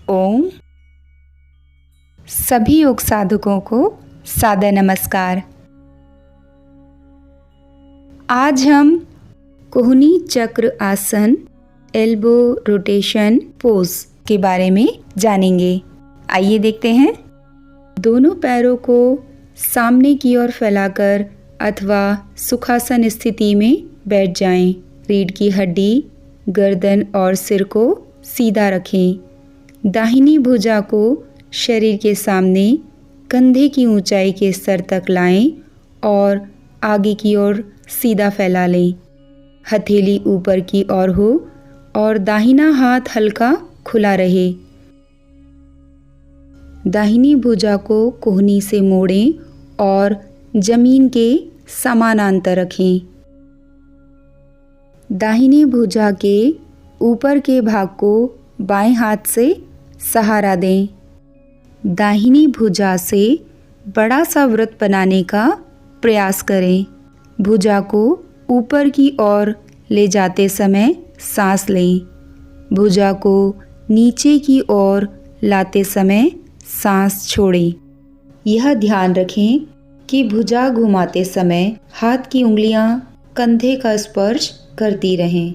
ओम। सभी योग साधकों को सादर नमस्कार। आज हम कोहनी चक्र आसन एल्बो रोटेशन पोज के बारे में जानेंगे। आइए देखते हैं। दोनों पैरों को सामने की ओर फैलाकर अथवा सुखासन स्थिति में बैठ जाएं। रीढ़ की हड्डी, गर्दन और सिर को सीधा रखें। दाहिनी भुजा को शरीर के सामने कंधे की ऊंचाई के स्तर तक लाएं और आगे की ओर सीधा फैला लें। हथेली ऊपर की ओर हो और दाहिना हाथ हल्का खुला रहे। दाहिनी भुजा को कोहनी से मोड़ें और जमीन के समानांतर रखें। दाहिनी भुजा के ऊपर के भाग को बाएं हाथ से सहारा दें। दाहिनी भुजा से बड़ा सा वृत्त बनाने का प्रयास करें। भुजा को ऊपर की ओर ले जाते समय सांस लें। भुजा को नीचे की ओर लाते समय सांस छोड़ें। यह ध्यान रखें कि भुजा घुमाते समय हाथ की उंगलियां कंधे का स्पर्श करती रहें।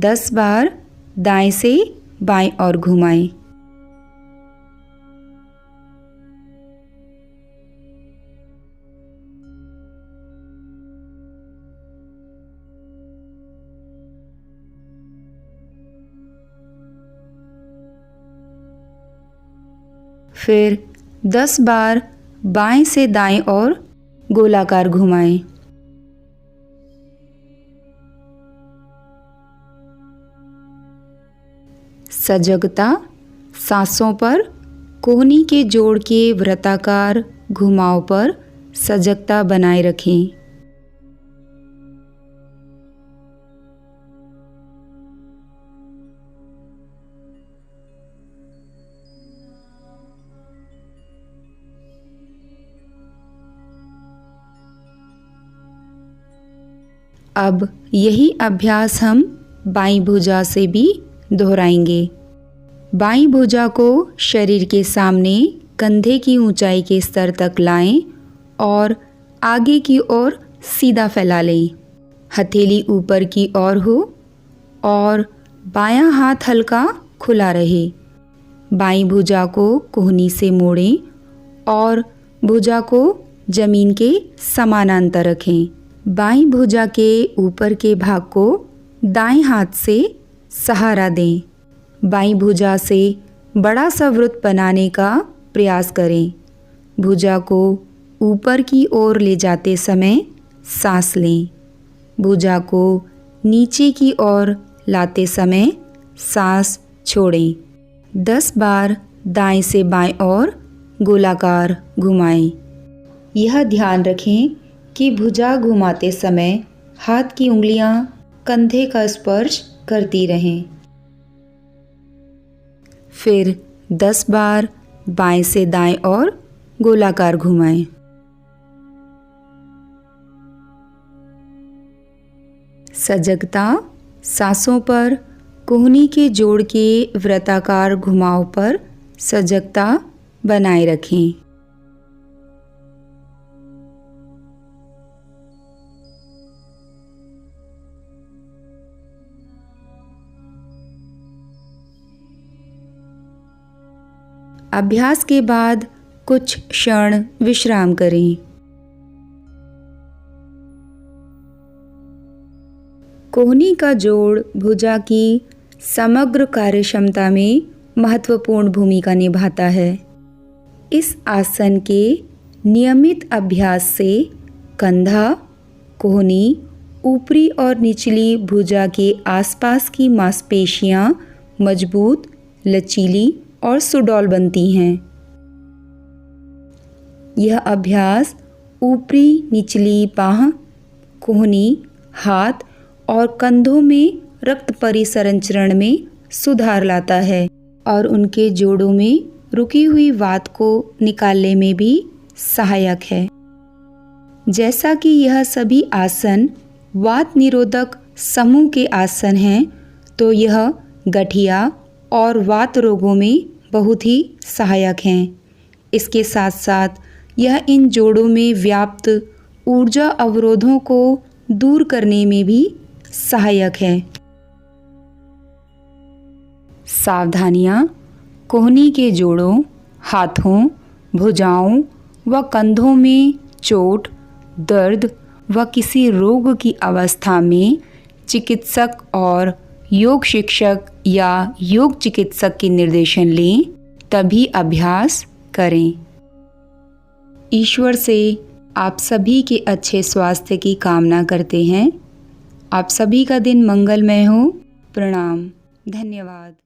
10 बार दाएं से बाएं ओर घुमाएं। फिर 10 बार बाएं से दाएं ओर गोलाकार घुमाएं। सजगता सांसों पर कोहनी के जोड़ के वृत्ताकार घुमाव पर सजगता बनाए रखें। अब यही अभ्यास हम बाईं भुजा से भी दोहराएंगे। बाईं भुजा को शरीर के सामने कंधे की ऊंचाई के स्तर तक लाएं और आगे की ओर सीधा फैला लें। हथेली ऊपर की ओर हो और बायां हाथ हल्का खुला रहे। बाईं भुजा को कोहनी से मोड़ें और भुजा को जमीन के समानांतर रखें। बाईं भुजा के ऊपर के भाग को दाएं हाथ से सहारा दें। बाईं भुजा से बड़ा सा वृत्त बनाने का प्रयास करें। भुजा को ऊपर की ओर ले जाते समय सांस लें। भुजा को नीचे की ओर लाते समय सांस छोड़ें। 10 बार दाएं से बाएं ओर गोलाकार घुमाएं। यह ध्यान रखें कि भुजा घुमाते समय हाथ की उंगलियां कंधे का स्पर्श करती रहें। फिर 10 बार बाएं से दाएं ओर गोलाकार घुमाएं। सजगता सांसों पर कोहनी के जोड़ के वृत्ताकार घुमाव पर सजगता बनाए रखें। अभ्यास के बाद कुछ क्षण विश्राम करें। कोहनी का जोड़ भुजा की समग्र कार्यक्षमता में महत्वपूर्ण भूमिका निभाता है। इस आसन के नियमित अभ्यास से कंधा, कोहनी, ऊपरी और निचली भुजा के आसपास की मांसपेशियां मजबूत, लचीली और सुडौल बनती हैं। यह अभ्यास ऊपरी निचली बाह, कोहनी, हाथ और कंधों में रक्त परिसंचरण में सुधार लाता है और उनके जोड़ों में रुकी हुई वात को निकालने में भी सहायक है। जैसा कि यह सभी आसन वात निरोधक समूह के आसन हैं, तो यह गठिया और वात रोगों में बहुत ही सहायक हैं। इसके साथ साथ यह इन जोड़ों में व्याप्त ऊर्जा अवरोधों को दूर करने में भी सहायक है। सावधानियाँ: कोहनी के जोड़ों, हाथों, भुजाओं व कंधों में चोट, दर्द व किसी रोग की अवस्था में चिकित्सक और योग शिक्षक या योग चिकित्सक के निर्देशन लें, तभी अभ्यास करें। ईश्वर से आप सभी के अच्छे स्वास्थ्य की कामना करते हैं। आप सभी का दिन मंगलमय हो। प्रणाम। धन्यवाद।